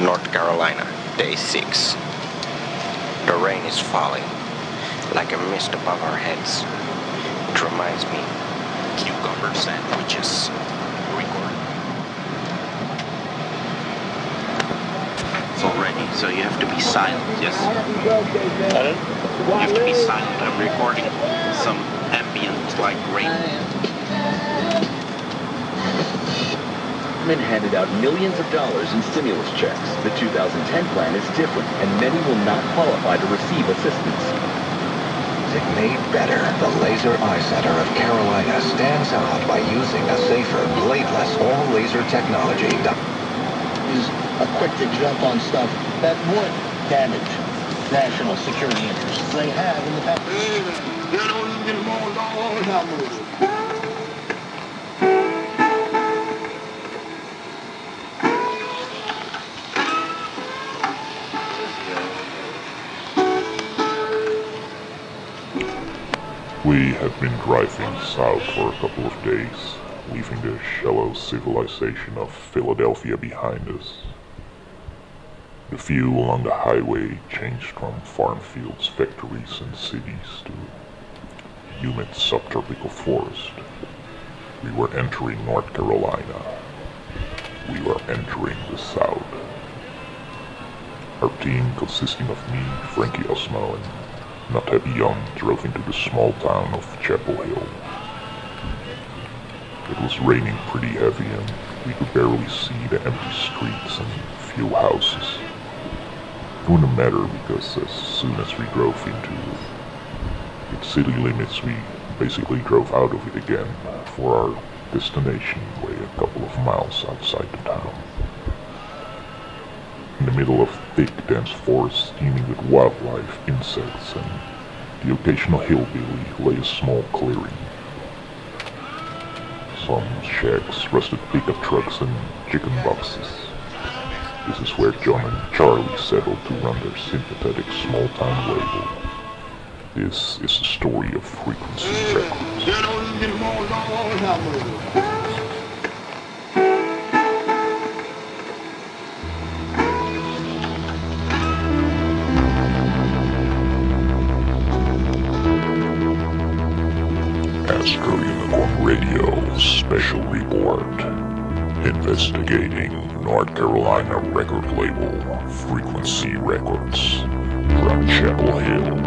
North Carolina, day 6. The rain is falling, like a mist above our heads. It reminds me, cucumber sandwiches. Record. It's already, so you have to be silent, yes? Pardon? You have to be silent. I'm recording some ambient, like rain. Government handed out millions of dollars in stimulus checks. The 2010 plan is different, and many will not qualify to receive assistance. Music made better. The Laser Eye Center of Carolina stands out by using a safer, bladeless, all-laser technology. Is quick to jump on stuff that would damage national security interests. They have in the past. We have been driving south for a couple of days, leaving the shallow civilization of Philadelphia behind us. The view along the highway changed from farm fields, factories and cities to humid subtropical forest. We were entering North Carolina. We were entering the South. Our team, consisting of me, Frankie Osmo and Not Happy Young, drove into the small town of Chapel Hill. It was raining pretty heavy and we could barely see the empty streets and few houses. It wouldn't matter because as soon as we drove into its city limits, we basically drove out of it again for our destination way a couple of miles outside the town. In the middle of thick, dense forest teeming with wildlife, insects, and the occasional hillbilly lay a small clearing. Some shacks, rusted pickup trucks, and chicken boxes. This is where John and Charlie settled to run their sympathetic small-town label. This is the story of Frequency Records. Astro Unicorn Radio Special Report. Investigating North Carolina record label Frequency Records from Chapel Hill.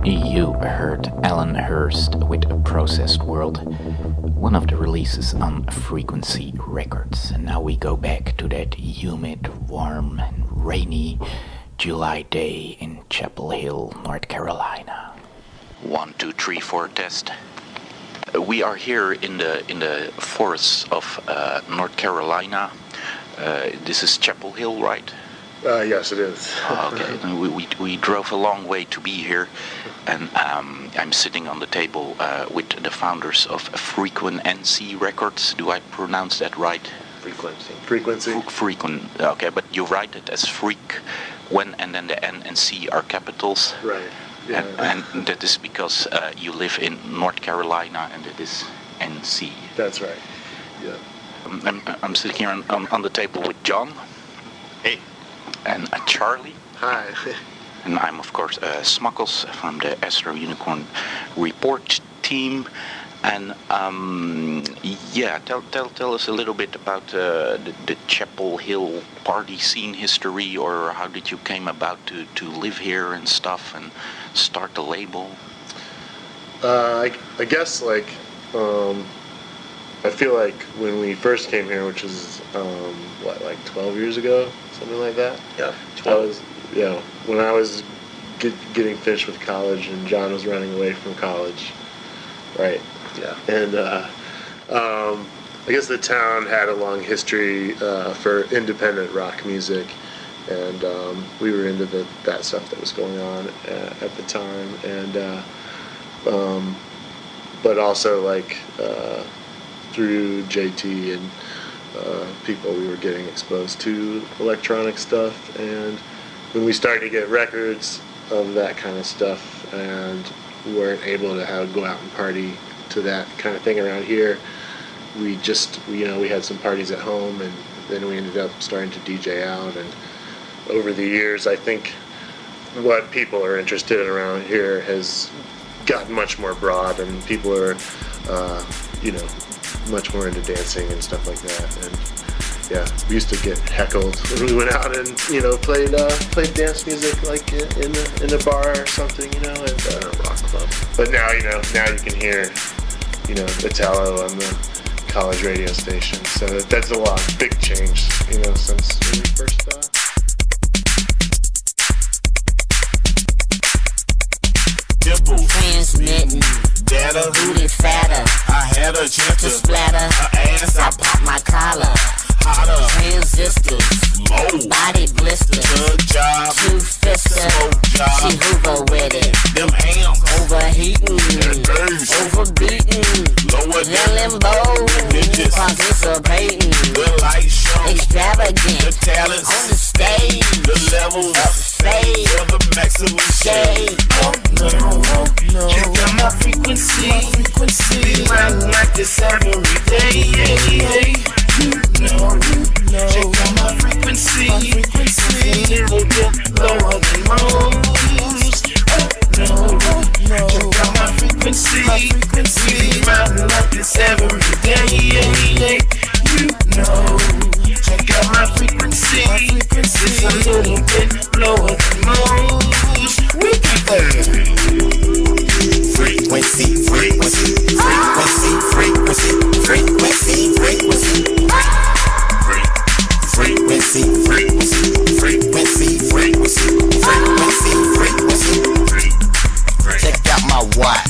You heard Alan Hurst with A Processed World, one of the releases on Frequency Records. And now we go back to that humid, warm and rainy July day in Chapel Hill, North Carolina. 1, 2, 3, 4 test. We are here in the forests of North Carolina. This is Chapel Hill, right? Yes, it is. Okay, we drove a long way to be here, and I'm sitting on the table with the founders of Frequency Records. Do I pronounce that right? Frequency. Okay, but you write it as Freak when and then the N and C are capitals. Right. Yeah. And that is because you live in North Carolina, and it is NC. That's right. Yeah. I'm sitting here on the table with John. Hey. And Charlie. Hi. And I'm, of course, Smuckles from the Astro Unicorn report team. And yeah, tell us a little bit about the Chapel Hill party scene history, or how did you came about to live here and stuff and start the label? I guess like I feel like when we first came here, which is like 12 years ago, something like that. Yeah. I was, when I was getting finished with college and John was running away from college, right? Yeah. And I guess the town had a long history for independent rock music, and we were into that stuff that was going on at the time, and but also like through JT and people, we were getting exposed to electronic stuff, and when we started to get records of that kind of stuff and weren't able to go out and party to that kind of thing around here, we just we had some parties at home, and then we ended up starting to DJ out. And over the years, I think what people are interested in around here has gotten much more broad, and people are much more into dancing and stuff like that. And yeah, we used to get heckled when we went out and played dance music like in a bar or something, at a rock club. But now you can hear Italo on the college radio station. So that's a big change, since when we first transmitting data, booty fatter. I had a chance to splatter her ass. I pop my collar. Hotter transistors, low body blisters, good job, two fister, she hoover with it. Them hams overheating, overbeating, lower than limbo, participating, the light show, extravagant, the talents on the stage, the levels upstage, the maximum shade. No. Check out my frequency, be riding like this every day. Check out my frequency, a little bit lower than most. Check out my frequency, be riding like this every day. Check out my frequency, it's a little bit lower than most. Check out my watch.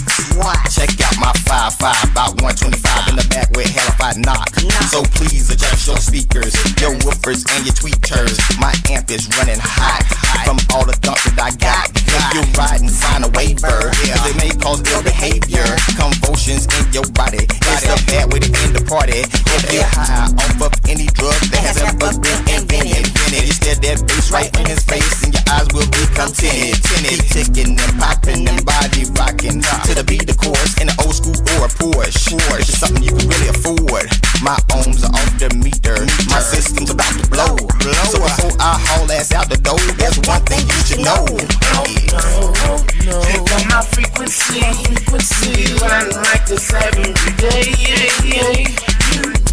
Check out my 5.5, about 125 in the back with hell if I knock. So please adjust your speakers, your woofers and your tweeters. My amp is running hot from all the thump that I got. If you're riding, sign a waiver, cause it may cause ill behavior, convulsions in your body. It's a bad way to end the party. If you're high off of any drug that has ever been invented, you stare that bass right in his face and your eyes will become tinted. Keep ticking and popping and body rocking to the beat, of course, in an old school or a Porsche. If it's something you can really afford, my ohms are off the meter, my system's about to blow. So before I haul ass out the door, there's one thing you should know. Check out my frequency, running like this every day.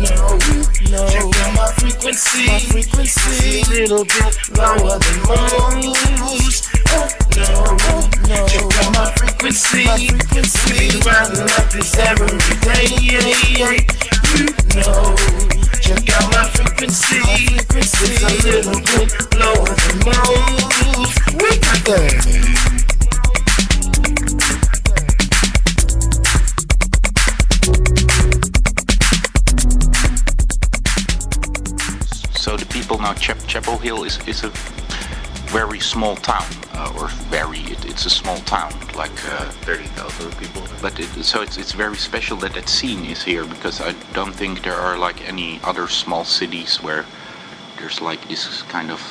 Check out my frequency, a little bit lower than most. Check out my frequency, running like this every day. Check out my frequency, it's a little bit lower than most. We got that. So the people now, Chapel Hill is a very small town, it's a small town, like 30,000 people. But it's very special that scene is here, because I don't think there are like any other small cities where there's like this kind of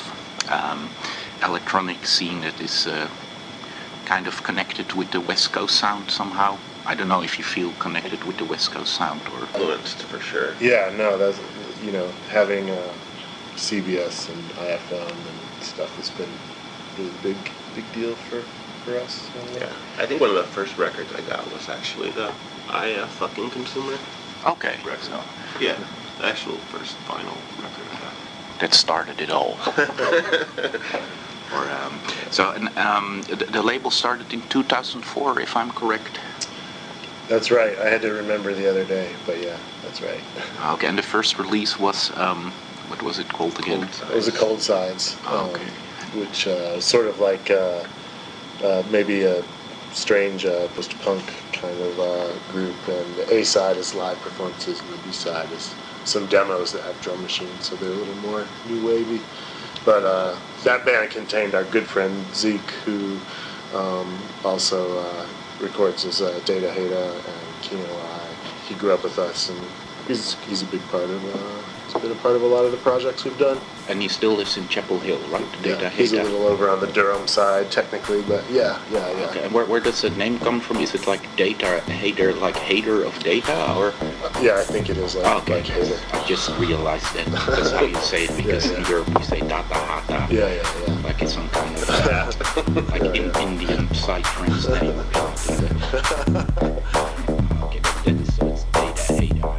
electronic scene that is kind of connected with the West Coast sound somehow? I don't know if you feel connected with the West Coast sound or... Influenced, for sure. Yeah, no, that's, you know, having CBS and IFM and stuff has been a really big deal for us. Yeah, I think one of the first records I got was actually the Fucking Consumer Okay. record. So Yeah, the actual first vinyl record I got. that started it all. The label started in 2004, if I'm correct. That's right. I had to remember the other day, but yeah, that's right. Okay, and the first release was, what was it called again? It was a Cold Sides, Okay. which sort of like maybe a strange post-punk kind of group, and the A side is live performances, and the B side is some demos that have drum machines, so they're a little more new wavy. But that band contained our good friend Zeke, who also records as Data Heda and Kino I. He grew up with us, and he's a big part of. He's been a part of a lot of the projects we've done. And he still lives in Chapel Hill, right? Yeah, he's a little over on the Durham side, technically, but yeah. Okay, and where does the name come from? Is it like Data Hater, like hater of data, or? Yeah, I think it is like hater. I just realized that that's how you say it, because in Europe you say data hata. Yeah. Like it's some kind of like Indian psytrance name. Okay, but then so it's Data Hater.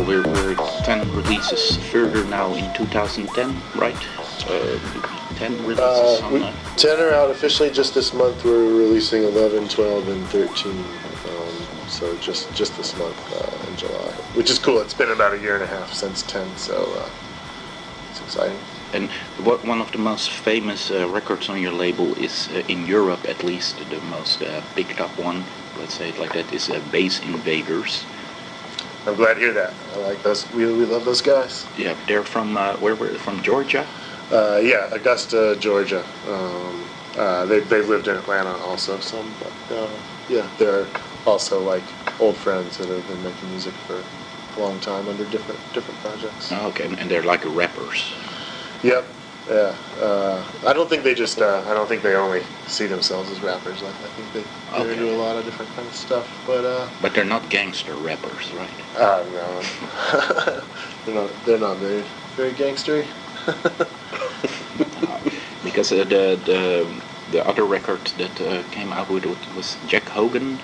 We're 10 releases further now in 2010, right? 10 releases on 10 are out officially just this month. We're releasing 11, 12, and 13. So just this month in July, which is cool. It's been about a year and a half since 10, so it's exciting. And one of the most famous records on your label is, in Europe at least, the most picked up one, let's say it like that, is Bass Invaders. I'm glad to hear that. I like those. We love those guys. Yeah, they're from, where were they? From Georgia? Yeah, Augusta, Georgia. They've lived in Atlanta also some, but yeah, they're also like old friends that have been making music for a long time under different projects. Oh, okay, and they're like rappers. Yep. Yeah. I don't think they just. I don't think they only see themselves as rappers. Like I think they're into a lot of different kind of stuff. But they're not gangster rappers, right? No. they're not very gangstery. Because the other record that came out with it was Jack Hogan,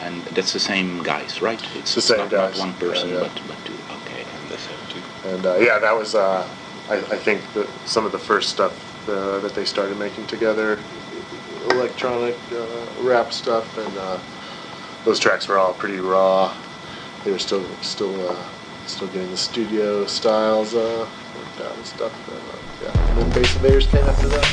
and that's the same guys, right? It's the same guys. Not one person, yeah. but two. Okay, and the same two. And yeah, that was. I think that some of the first stuff that they started making together, electronic rap stuff, and those tracks were all pretty raw. They were still getting the studio styles worked out and stuff. Yeah, and then Bass Invaders came after that.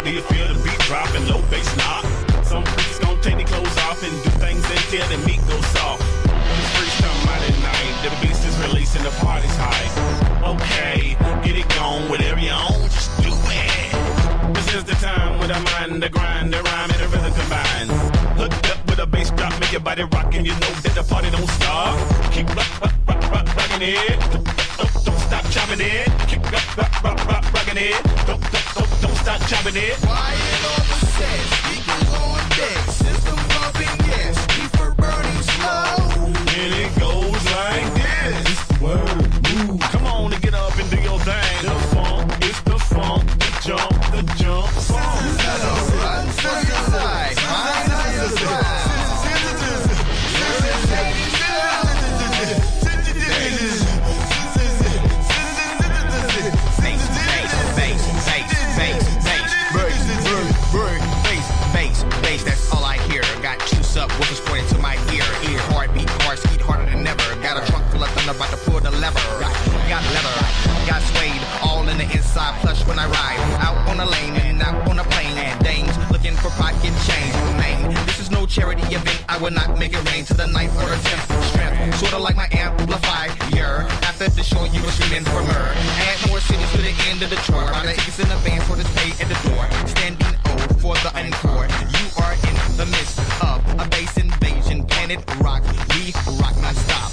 Do you feel the beat dropping, low bass knock? Some freaks gon' take their clothes off and do things until the meat goes soft. The freaks come out at night, the beast is releasing, the party's high. Okay, get it gone, whatever you own, just do it. This is the time with the mind, the grind, the rhyme, and the rhythm combined. Hooked up with a bass drop, make your body rock, and you know that the party don't stop. Keep rocking it, don't stop chopping it. Keep rocking it, don't stop chopping it. Quiet on the set, speakers on deck, system bumping, yes, reefer burning slow. And it goes like this. Word, move. Come on and get up and do your thing. The funk, it's the funk, the jump song. Run to your side, mind to your side. Up, whoopers pointing to my ear. Heartbeat, car speed harder than ever. Got a trunk full of thunder, about to pull the lever. Got leather, got suede, all in the inside plush when I ride. Out on a lane and out on a plane. Dames looking for pocket change. Man, this is no charity event. I will not make it rain to the 9th or 10th strength. Sorta like my amplifier. After the show, you were screaming for murder. Add more cities to the end of the tour. Buy the tickets in advance for this pay at the door. Standing O for the encore. You are in the midst of a bass invasion, planet rock, we rock non-stop.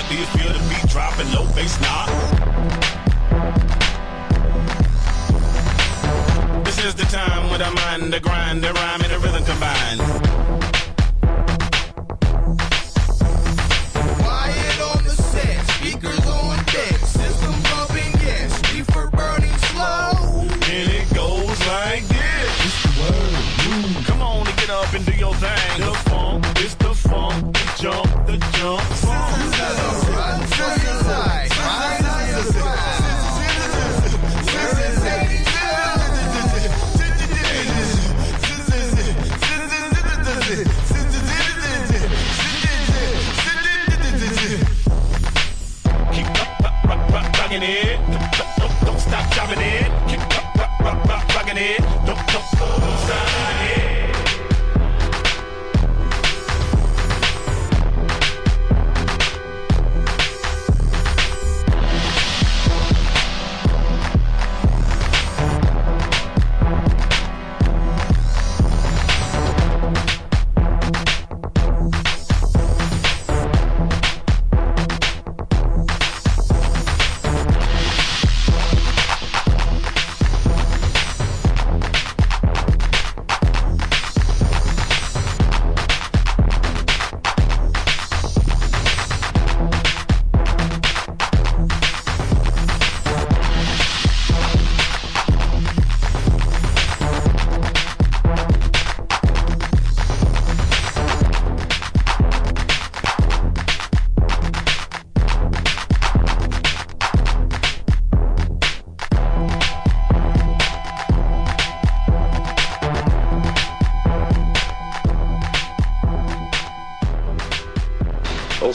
Do you feel the beat dropping, low bass knock? This is the time with the mind, the grind, the rhyme, and the rhythm combined. Quiet on the set, speakers on deck, system bumping, yes, reefer burning slow. And it goes like this. Word, come on and get up and do your thing. The funk, it's the funk, the jump song. Run to your side, mind to your side.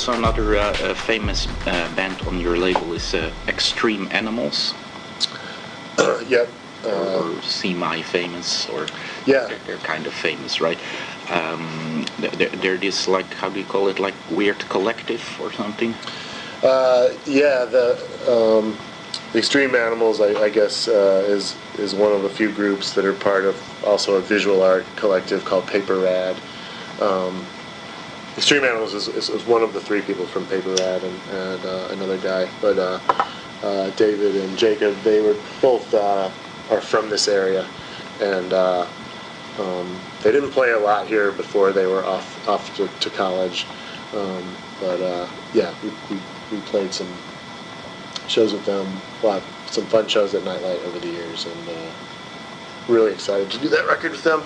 also another famous band on your label is Extreme Animals. Yep. Or semi-famous, or yeah, they're kind of famous, right? They're this, like, how do you call it, like weird collective or something? Yeah, the Extreme Animals, I guess, is one of a few groups that are part of also a visual art collective called Paper Rad. Extreme Animals is one of the three people from Paper Rad and another guy, but David and Jacob, they were both are from this area, and they didn't play a lot here before they were off to college, but yeah, we played some shows with them, some fun shows at Nightlight over the years, and really excited to do that record with them.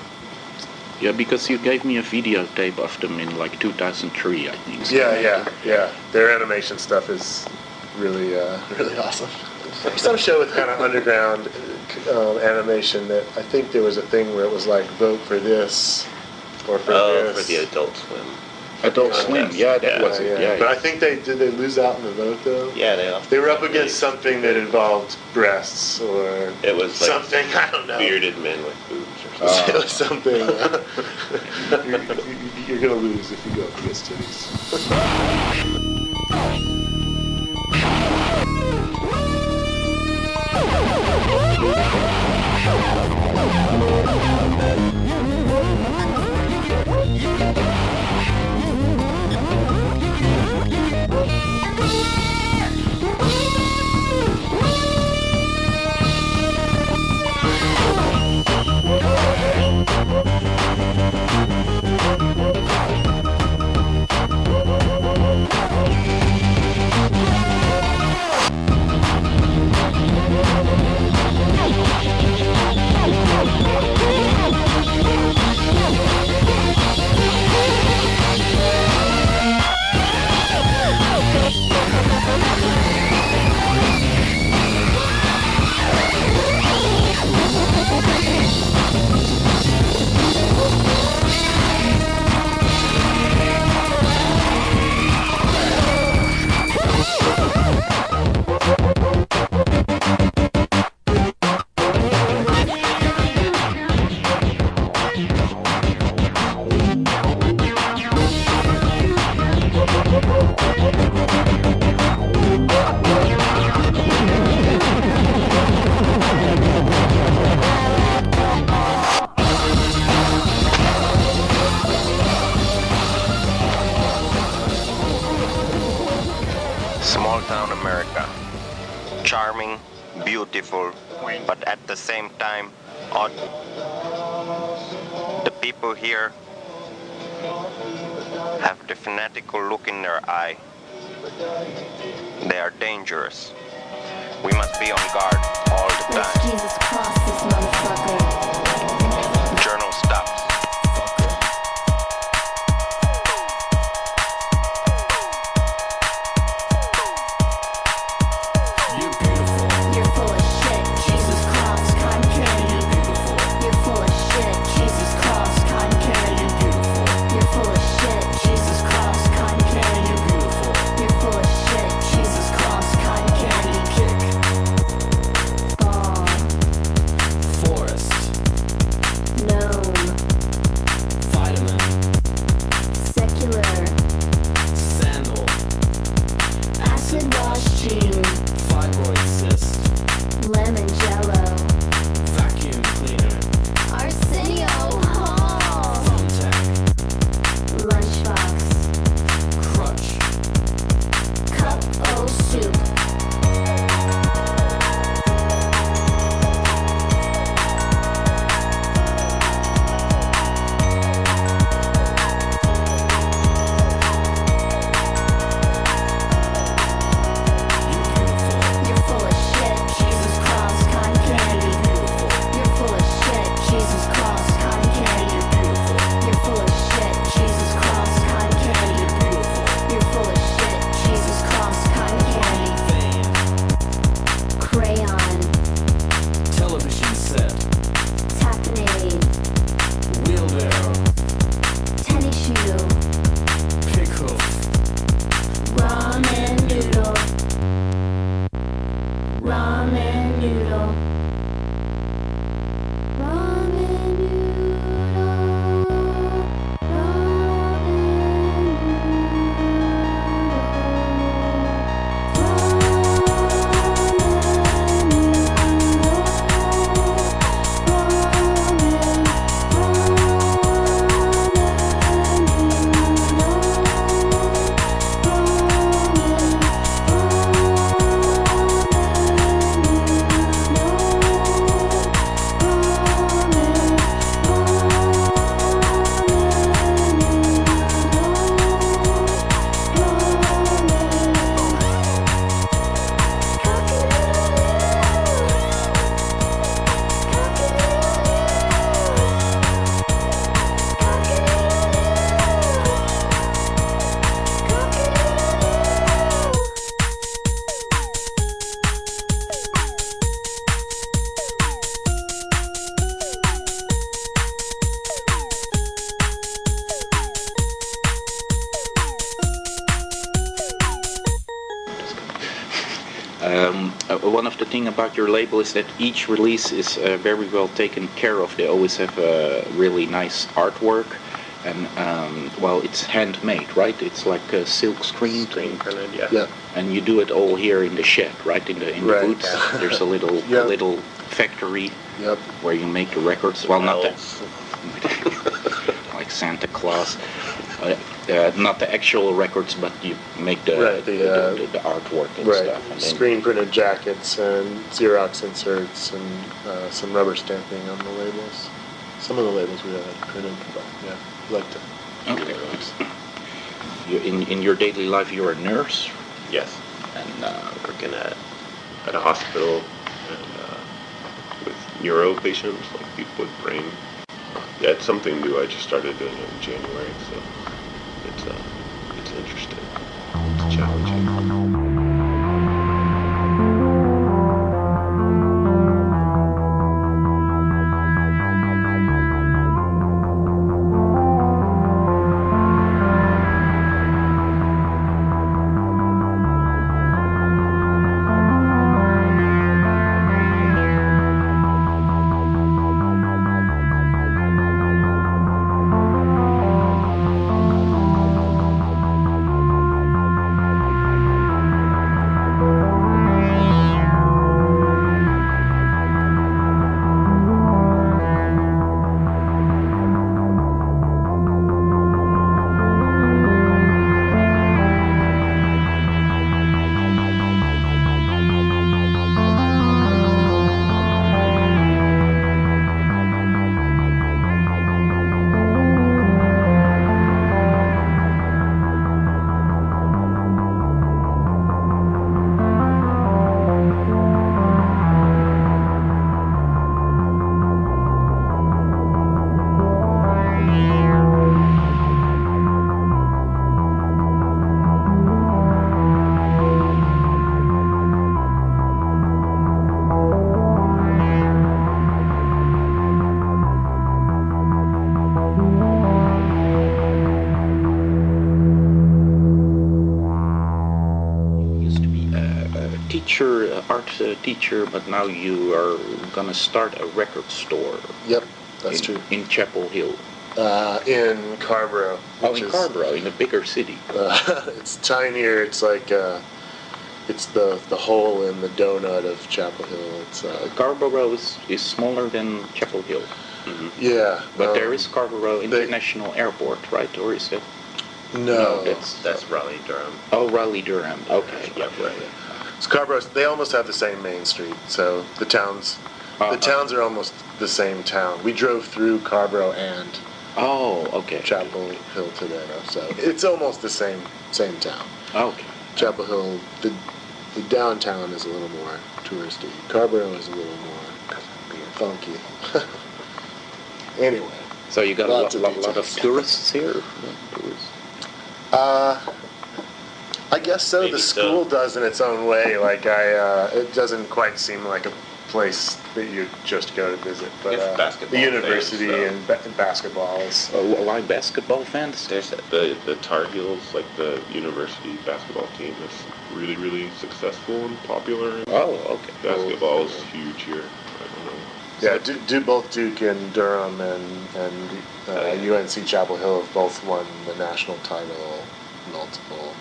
Yeah, because you gave me a videotape of them in like 2003, I think. So Yeah. Their animation stuff is really awesome. Some show with kind of underground animation that I think there was a thing where it was like vote for this or for this. For the Adult Swim. Adult Swim, yeah, that was it. Yeah. But I think did they lose out in the vote though? Yeah, they lost. They were up against something that involved breasts or it was like something, I don't know. Bearded men with boobs or something. It was something. You're gonna lose if you go up against titties. Small town America. Charming, beautiful, but at the same time odd. The people here have the fanatical look in their eye. They are dangerous. We must be on guard all the time. Jesus cross this motherfucker. Journal stops. one of the thing about your label is that each release is very well taken care of. They always have a really nice artwork, and well, it's handmade, right? It's like a silk screen printed, yeah. Yeah. And you do it all here in the shed, right? In the Right. boots. There's a little Yep. little factory Yep. where you make the records. Well, not that Elves. like Santa Claus. Not the actual records, but you make the Right, the artwork and Right. stuff. And then, Screen printed jackets and Xerox inserts and some rubber stamping on the labels. Some of the labels we had printed, but yeah, we like to do Okay. those. in your daily life, you're a nurse, Yes. and Working at a hospital and with neuro patients, like people with brain. Yeah, it's something new. I just started doing it in January, so it's interesting. It's challenging. art teacher, but now you are gonna start a record store. Yep, that's in, true. In Chapel Hill. In Carborough. Oh, in Carborough, in a bigger city. It's tinier. It's like it's the hole in the donut of Chapel Hill. It's Carborough is smaller than Chapel Hill. Mm-hmm. Yeah, but there is Carborough International Airport, right? Or is it? No, that's Raleigh Durham. Oh, Raleigh Durham. Okay. Yeah, right. Scarborough. They almost have the same main street, so the towns are almost the same town. We drove through Carborough and Chapel Hill today, so it's almost the same town. Okay. Chapel Hill, the downtown is a little more touristy. Carborough is a little more funky. Anyway. So you got a lot of tourists here? I guess so. Maybe the school does in its own way. Like it doesn't quite seem like a place that you just go to visit. But It's basketball the university fans, and basketball is. Why basketball fans? There's the Tar Heels, like the university basketball team, is really, really successful and popular. And okay. Basketball is huge here. I don't know. Yeah, both Duke and Durham and UNC Chapel Hill have both won the national title multiple.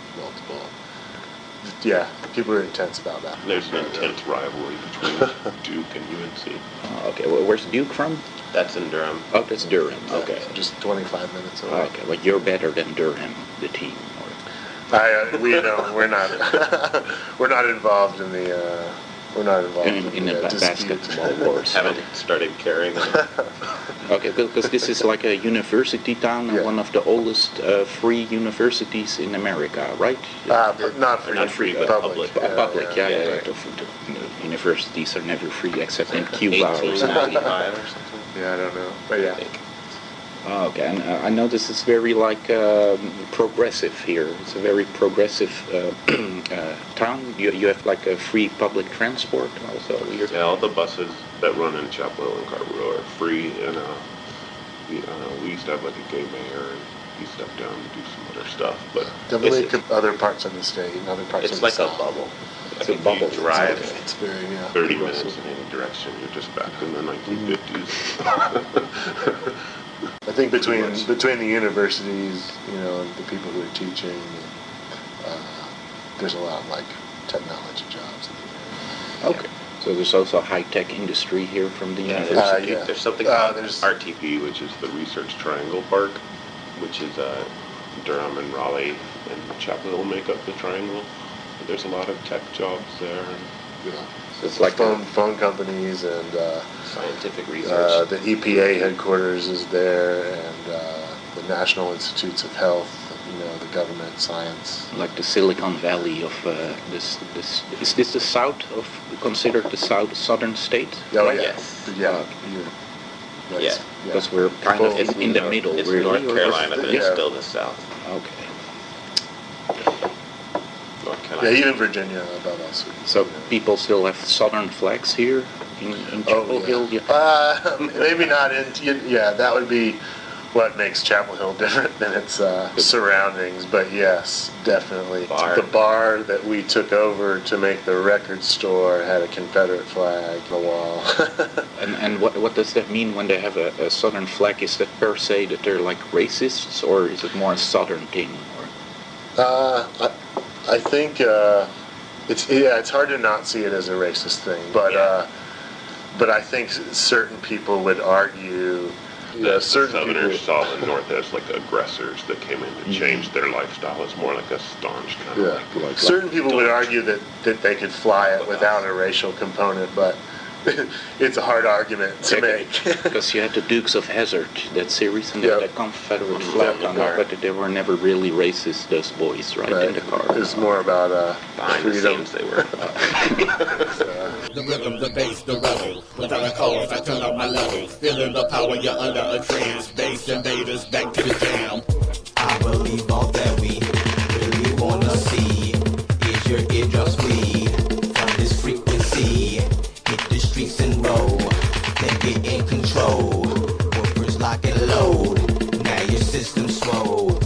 Yeah, people are intense about that. There's an intense rivalry between Duke and UNC. Okay, well, where's Duke from? That's in Durham. Oh, that's Durham. Okay, just 25 minutes away. Okay, but you're better than Durham, the team. We're not we're not involved in the in the basketball, of course. Haven't started caring. Okay, because this is like a university town, and one of the oldest free universities in America, right? Not free, but public. Public, yeah. The universities are never free except in Cuba or something. Yeah, I don't know, but yeah. Okay, and I know this is very progressive here. It's a very progressive town. You have like a free public transport also. Yeah, all the buses that run in Chapel Hill and Carborough are free, and we used to have like a gay mayor, and he stepped down to do some other stuff. But definitely other parts of the state and other parts of the It's like a South. bubble. it's a bubble. You drive It's very, 30 minutes in any direction, you're just back in the 1950s. I think between the universities, the people who are teaching, there's a lot of like technology jobs. Okay. So there's also a high-tech industry here from the Yeah, university. there's something called RTP, which is the Research Triangle Park, which is Durham and Raleigh and Chapel Hill make up the triangle. But there's a lot of tech jobs there. So it's like phone companies and scientific research. The EPA headquarters is there, and the National Institutes of Health. The government, science. Like the Silicon Valley of this. Is this the south of considered the southern state? Oh, right? yes. Yeah. Yeah. Because we're kind of in the middle. It's really, North Carolina, but it's still the South. Okay. North Carolina. Yeah, even Virginia above us. So people still have southern flags here in Chapel Hill? Yeah. Maybe not in. Yeah, that would be what makes Chapel Hill different than its surroundings. But yes, definitely. The bar that we took over to make the record store had a Confederate flag on the wall. And what does that mean when they have a southern flag? Is that per se that they're like racists, or is it more a southern thing? I think it's hard to not see it as a racist thing, but I think certain people would argue. Certain Southerners saw the North as like aggressors that came in to change their lifestyle. It's more like a staunch kind of like certain people would argue that they could fly it without a racial component, but it's a hard argument to make. Because you had the Dukes of Hazzard, that series, and they had a Confederate flag on it, but they were never really racist, those boys, right, in the car. It's more about behind freedom. the scenes they were. The rhythm, the bass, the rebel. Without a cause, I turn up my level. Feeling the power, you're under a trance. Bass invaders, back to the jam. I believe all that we really wanna see is your eardrums bleed from this frequency. Hit the streets and roll, then get in control. Woofers lock and load, now your system's swole.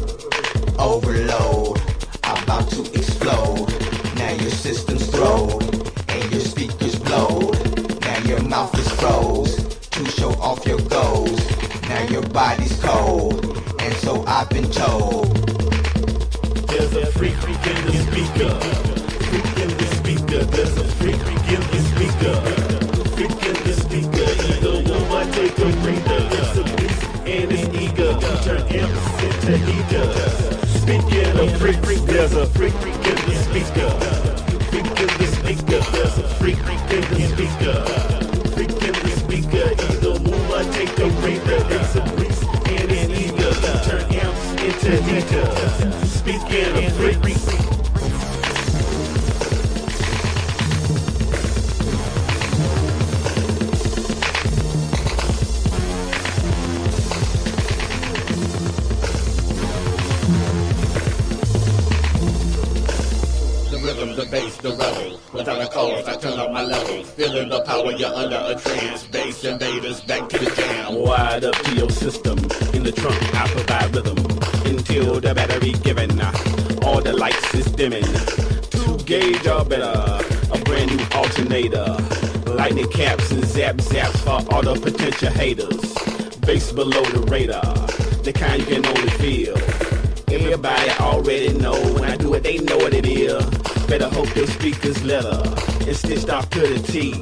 Overload, I'm about to explode. Now your system's throwed, and your speakers blowed. Now your mouth is froze, to show off your goals. Now your body's cold, and so I've been told. There's a freak in the speaker. Freak in the speaker. There's a freak in the speaker. Freak in the speaker. Either woman take a breather. It's a beast and it's eager. Turn amps into heaters. Speaking of freak, there's a freak in the speaker. Freak in the speaker. There's a freak in the speaker. Freak in the speaker. Either woman take a breather. It's a beast and it's eager. Turn amps into heaters. Speaking of freaks. The rhythm, the bass, the rebel. Without a cause, I turn up my level. Feeling the power, you're under a trance. Bass invaders, back to the jam. Wired up to your system. In the trunk, I provide rhythm. Until the battery given, all the lights is dimming. 2 gauge or better, a brand new alternator. Lightning caps and zaps for all the potential haters. Bass below the radar, the kind you can only feel. Everybody already know, when I do it, they know what it is. Better hope your speakers leather and stitched off to the T.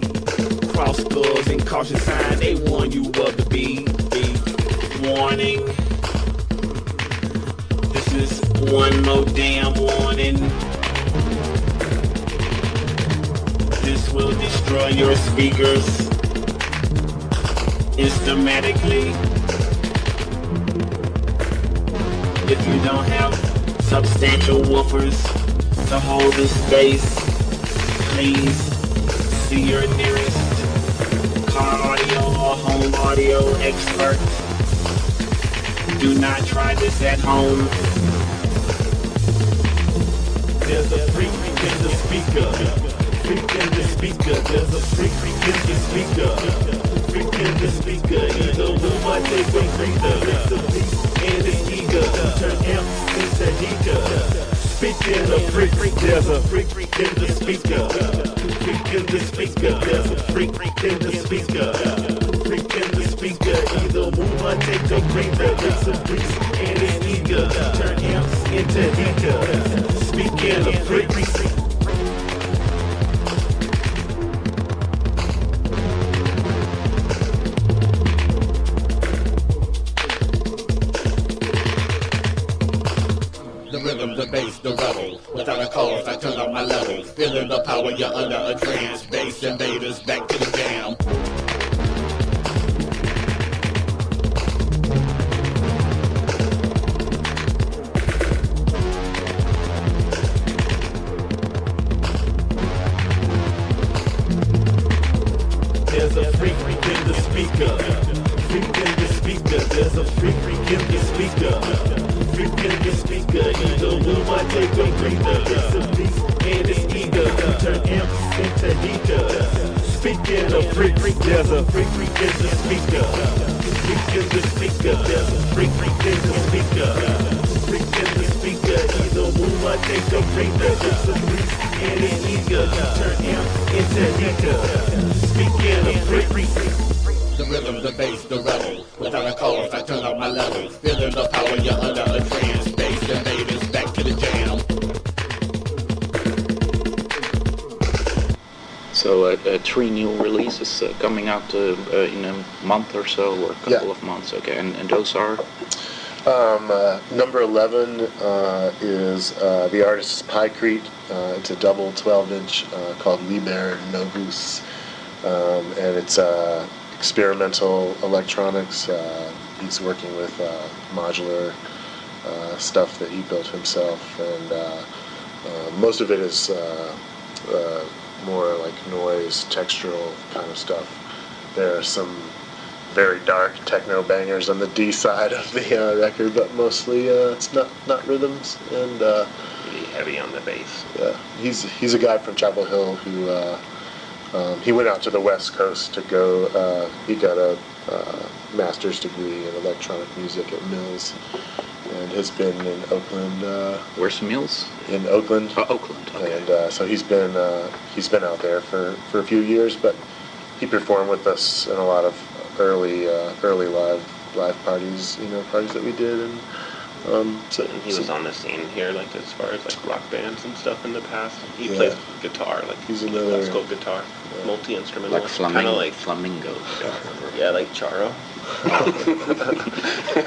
Cross skulls and caution signs, they warn you of the B. Warning. This is one more damn warning. This will destroy your speakers instantly. If you don't have substantial woofers to hold the space, please see your nearest car audio or home audio expert. Do not try this at home. There's a freak in the speaker. Freak in the speaker. There's a freak in the speaker. Freak in the speaker. Either woman take a breather. It's a beast and it's eager. speaker, turn amps into heater. Speaking of freaks, there's a freak in the speaker. Freak in the speaker, there's a freak in the speaker. Freak in the speaker, either move or take a breather. It's a breeze and it's eager. Turn amps into heater. Speaking of freaks. The rhythm, the bass, the rebel. Without a cause, I turn up my level. Feeling the power, you're under a trance. Bass invaders, back to the jam. There's a freak in the speaker. Freak in the speaker. There's a freak in the speaker. Freak in the speaker. Either move or take a breather. It's a beast and it's eager. Turn amps into heater. Speaking of freak, there's a freak in the speaker. Freak in the speaker. There's a freak in the speaker. Freak in the speaker. Either move or take a breather. It's a beast and it's eager. Turn amps into heater. Speaking of freak. The rhythm, the bass, the rebel. Without a cause, I turn up my level. Feeling the power, you're under a trance. Bass invaders, back to the jam. So 3 new releases coming out in a month or so, or a couple of months. Okay, and those are? Number 11 is the artist is Pycrete. It's a double 12-inch called Liber Novus, and it's experimental electronics. He's working with modular stuff that he built himself, and most of it is more like noise, textural kind of stuff. There are some very dark techno bangers on the D side of the record, but mostly it's not rhythms, and Pretty heavy on the bass. yeah, he's a guy from Chapel Hill who he went out to the West Coast to go. He got a master's degree in electronic music at Mills, and has been in Oakland. Where's Mills? In Oakland. Oh, Oakland. Okay. And so he's been out there for a few years, but he performed with us in a lot of early live parties, parties that we did, and So he was on the scene here, like as far as like rock bands and stuff in the past. He Yeah. plays guitar, like He's another- classical guitar, multi-instrumentalist, Like kind of like flamingo guitar. yeah, like Charo.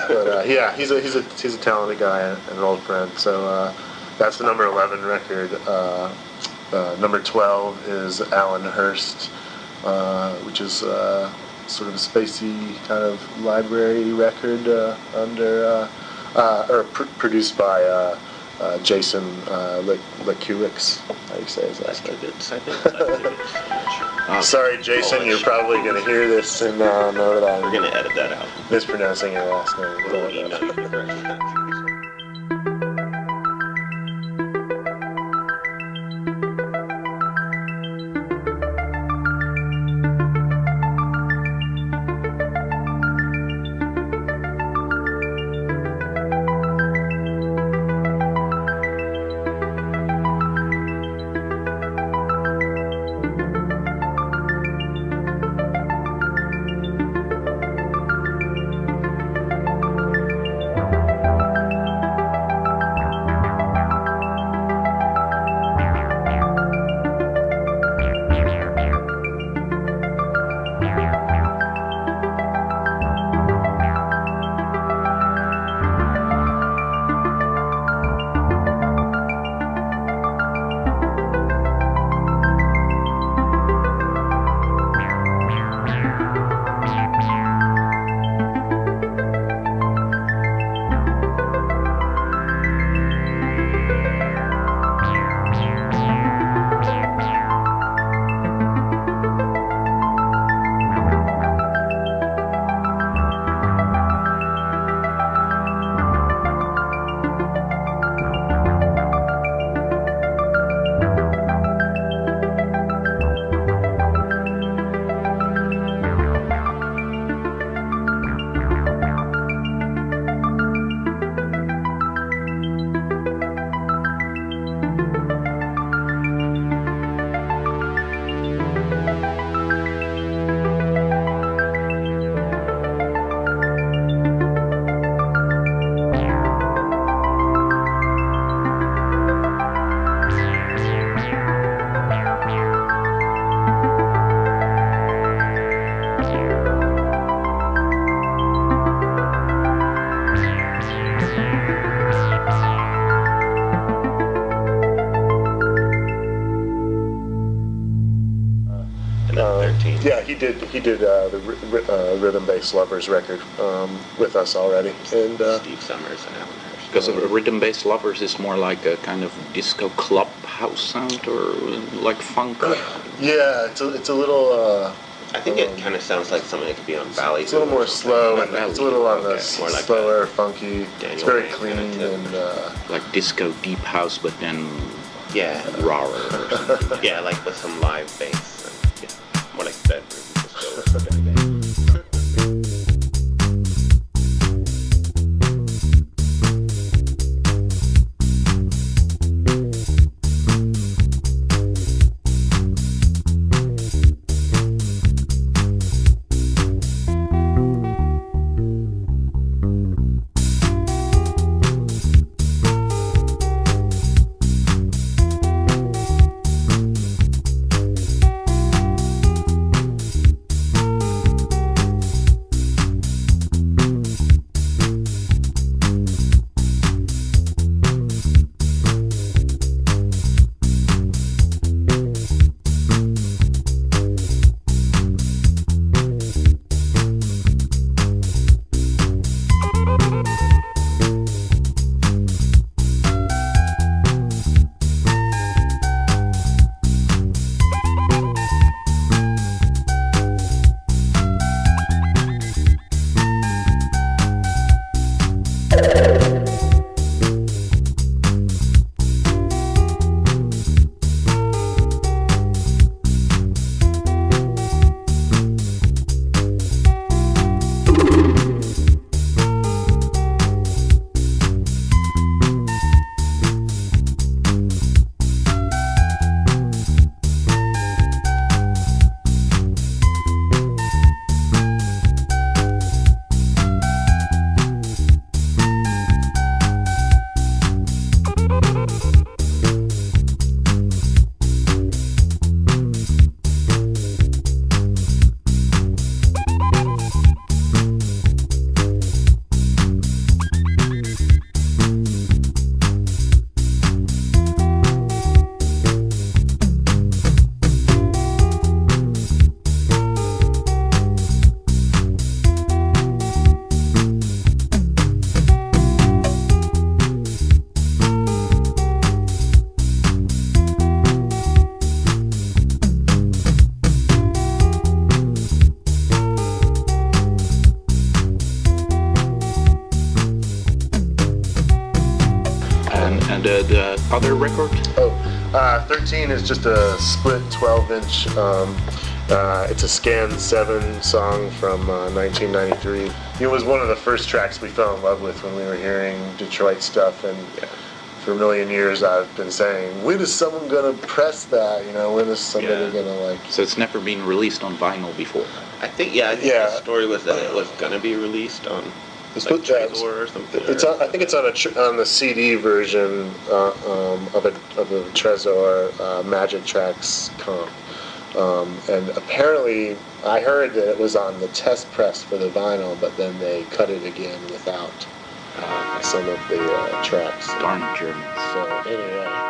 but yeah, he's a talented guy and an old friend. So that's the number 11 record. Number 12 is Alan Hurst, which is sort of a spacey kind of library record produced by Jason Lekuix. How do you say his last name? Sorry, Jason, you're probably going to hear this and know that We're gonna edit that out. mispronouncing your last name. We'll email you the correction. did the Rhythm Bass Lovers record with us already, and Steve Summers and Alan Hurst. Because Rhythm Bass Lovers is more like a kind of disco club house sound, or like funk. Yeah, it's a little. I think it kind of sounds like something that could be on Valley. It's a little more slow, and it's a little on the more like slower, funky. It's very Ryan clean kind of and. Like disco deep house, but then rawer. Or something. Yeah, like with some live bass. And, yeah, more like bedroom disco or something like that. the other record? 13 is just a split 12-inch. It's a Scan 7 song from 1993. It was one of the first tracks we fell in love with when we were hearing Detroit stuff, and for a million years I've been saying, when is someone gonna press that? You know, when is somebody gonna like... So it's never been released on vinyl before? I think the story was that it was gonna be released on like Trezor or something. It's on, I think it's on the CD version of a Trezor Magic Tracks comp. And apparently, I heard that it was on the test press for the vinyl, but then they cut it again without some of the tracks. Darn Germans. So anyway.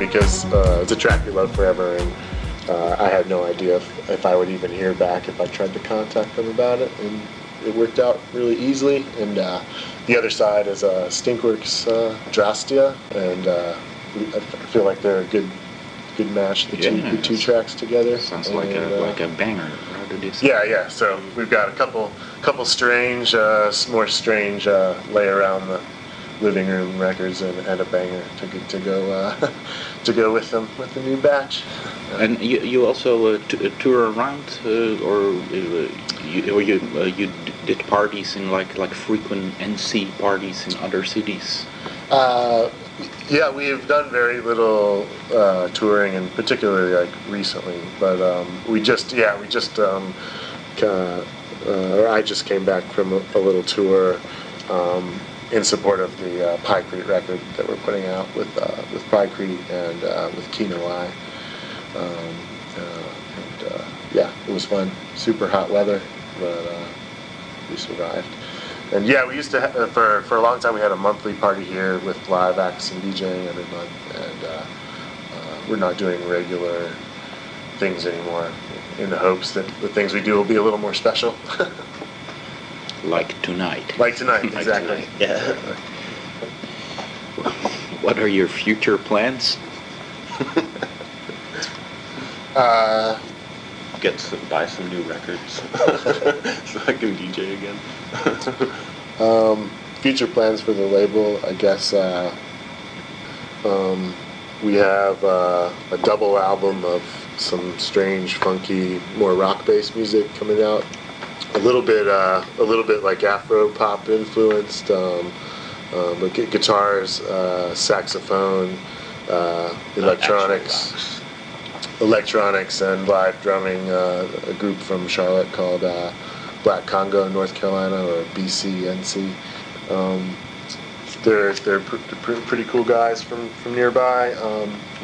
because it's a track we loved forever, and I had no idea if I would even hear back if I tried to contact them about it, and it worked out really easily. And the other side is Stinkworks Drastia, and I feel like they're a good match. The two tracks together Sounds like a banger. Yeah. So we've got a couple strange, more strange lay around the living room records and a banger to go with them with the new batch. And you also tour around, or you did parties in like frequent NC parties in other cities? Yeah, we've done very little touring, and particularly like recently. But I just came back from a little tour in support of the Pykrete record that we're putting out with Pykrete and with Kino Eye. It was fun. Super hot weather, but we survived. And yeah, we used to for a long time we had a monthly party here with live acts and DJing every month, and we're not doing regular things anymore, in the hopes that the things we do will be a little more special. Like tonight. Like tonight, exactly. Yeah. What are your future plans? Buy some new records so I can DJ again. Future plans for the label, I guess. We have a double album of some strange, funky, more rock-based music coming out. A little bit like Afro pop influenced, but guitars, saxophone, electronics, and live drumming. A group from Charlotte called Black Congo, North Carolina, or BCNC. They're pretty cool guys from nearby.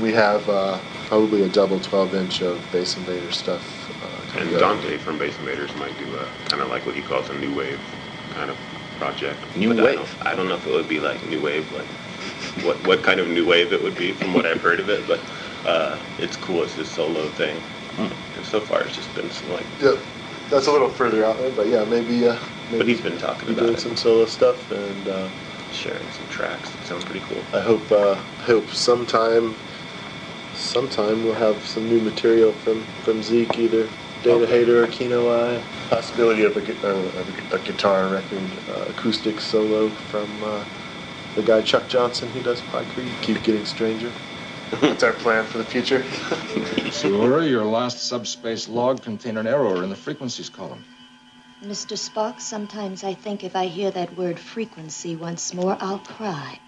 We have probably a double 12-inch of Bass Invader stuff. And Dante from Bass Invaders might do a kind of like what he calls a new wave kind of project. New wave? I don't know if it would be like new wave, like what kind of new wave it would be from what I've heard of it, but it's cool. It's his solo thing. And so far it's just been some like... Yeah, that's a little further out there, but yeah, maybe but he's been talking about doing some solo stuff and sharing some tracks. That sounds pretty cool. I hope sometime we'll have some new material from Zeke, either Data Hater or Kino Eye. Possibility of a guitar record, acoustic solo from the guy Chuck Johnson who does Pykrete. Keep Getting Stranger. That's our plan for the future. Sure, your last subspace log contained an error in the frequencies column. Mr. Spock, sometimes I think if I hear that word frequency once more, I'll cry.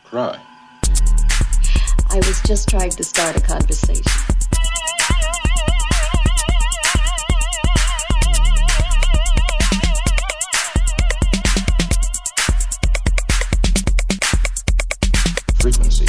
Cry? I was just trying to start a conversation. Frequency.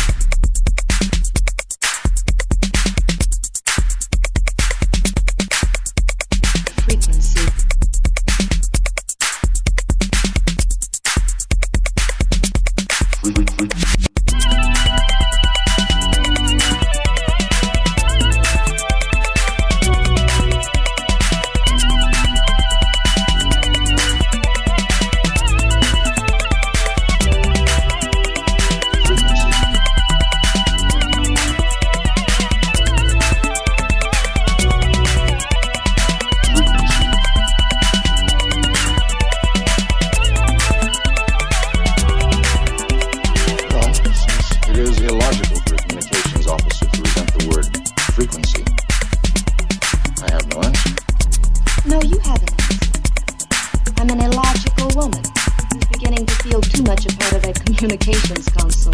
Communications Council.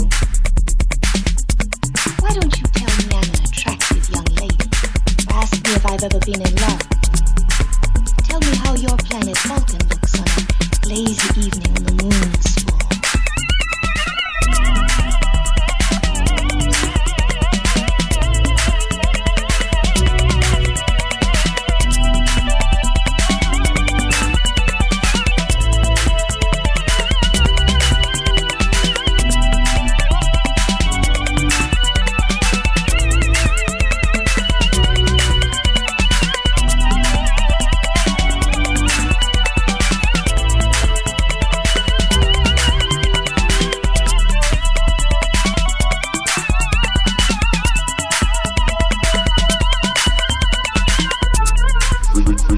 Why don't you tell me I'm an attractive young lady? Or ask me if I've ever been in love? Tell me how your planet Vulcan looks on a lazy evening when the moon's full.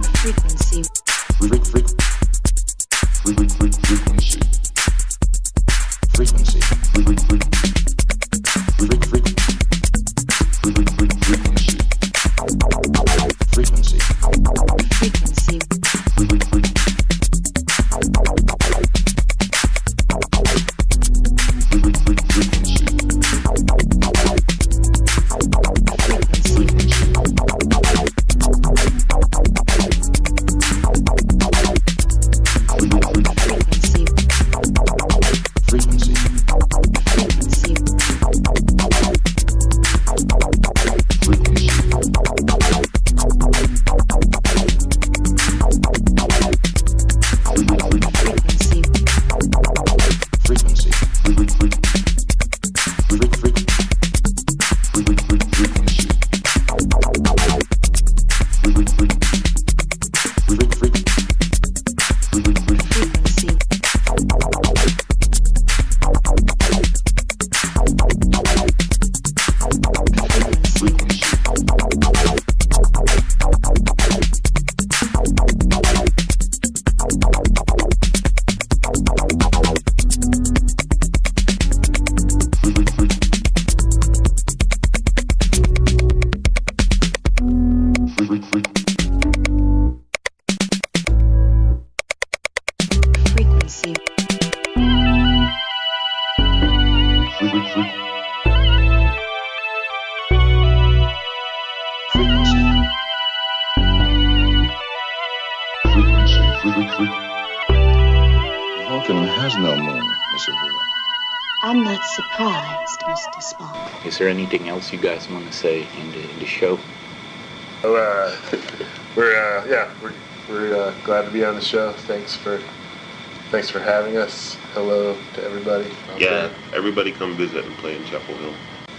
Frequency. Frequency. Frequency. Vulcan has no moon, Miss Uhura. I'm not surprised, Mr. Spock. Is there anything else you guys want to say in the show? We're glad to be on the show. Thanks for having us. Hello to everybody. Yeah, everybody come visit and play in Chapel Hill.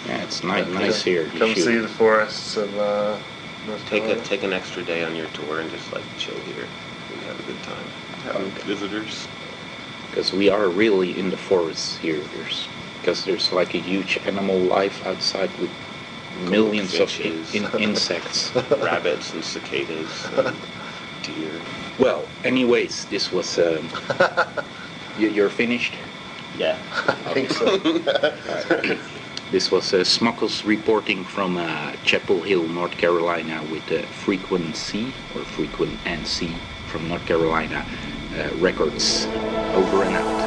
Yeah, it's nice here. Come see the forests of North Carolina. Take an extra day on your tour and just chill here. We have a good time having visitors. Because we are really in the forests here. There's a huge animal life outside with millions of insects. Rabbits and cicadas and deer. Well, anyways, this was... you're finished? Yeah. I think so. This was Smuckles reporting from Chapel Hill, North Carolina with Frequency, or Frequency from North Carolina Records. Over and out.